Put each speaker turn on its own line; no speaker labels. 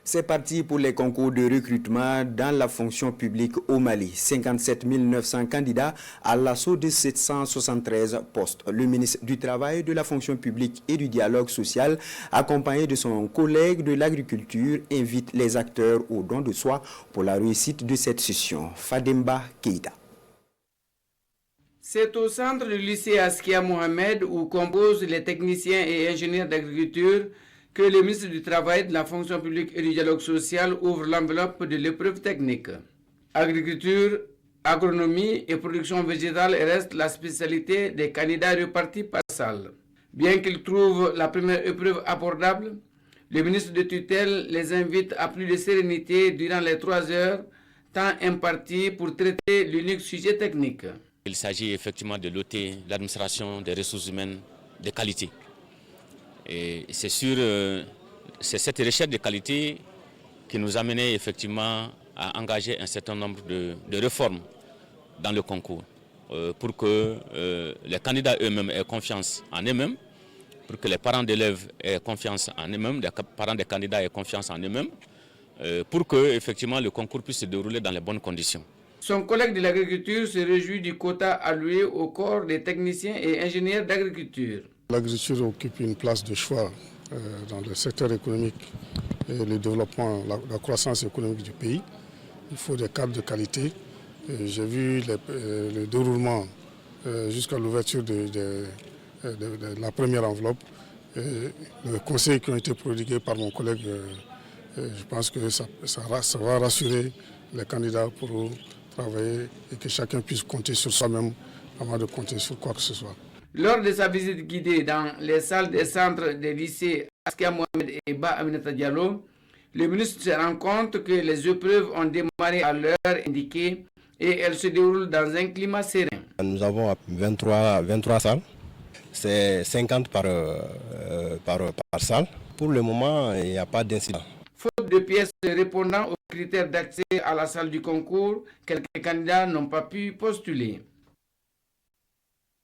C'est parti pour les concours de recrutement dans la fonction publique au Mali. 57 900 candidats à l'assaut de 773 postes. Le ministre du Travail, de la fonction publique et du dialogue social, accompagné de son collègue de l'agriculture, invite les acteurs au don de soi pour la réussite de cette session. Fademba Keïta.
C'est au centre du lycée Askia Mohamed où composent les techniciens et ingénieurs d'agriculture que le ministre du Travail, de la fonction publique et du dialogue social ouvre l'enveloppe de l'épreuve technique. Agriculture, agronomie et production végétale restent la spécialité des candidats repartis par salle. Bien qu'ils trouvent la première épreuve abordable, le ministre de tutelle les invite à plus de sérénité durant les 3 heures, temps imparti pour traiter l'unique sujet technique.
Il s'agit effectivement de doter l'administration des ressources humaines de qualité. Et c'est cette recherche de qualité qui nous a mené effectivement à engager un certain nombre de réformes dans le concours pour que les candidats eux-mêmes aient confiance en eux-mêmes, pour que les parents d'élèves aient confiance en eux-mêmes, les parents des candidats aient confiance en eux-mêmes, pour que effectivement le concours puisse se dérouler dans les bonnes conditions.
Son collègue de l'agriculture se réjouit du quota alloué au corps des techniciens et ingénieurs d'agriculture.
L'agriculture occupe une place de choix dans le secteur économique et le développement, la croissance économique du pays. Il faut des cadres de qualité. J'ai vu le déroulement jusqu'à l'ouverture de la première enveloppe. Les conseils qui ont été prodigués par mon collègue, je pense que ça va rassurer les candidats pour travailler et que chacun puisse compter sur soi-même avant de compter sur quoi que ce soit.
Lors de sa visite guidée dans les salles des centres des lycées Askia Mohamed et Ba Aminata Diallo, le ministre se rend compte que les épreuves ont démarré à l'heure indiquée et elles se déroulent dans un climat serein.
Nous avons 23 salles, c'est 50 par salle. Pour le moment, il n'y a pas d'incident.
Faute de pièces répondant aux critères d'accès à la salle du concours, quelques candidats n'ont pas pu postuler.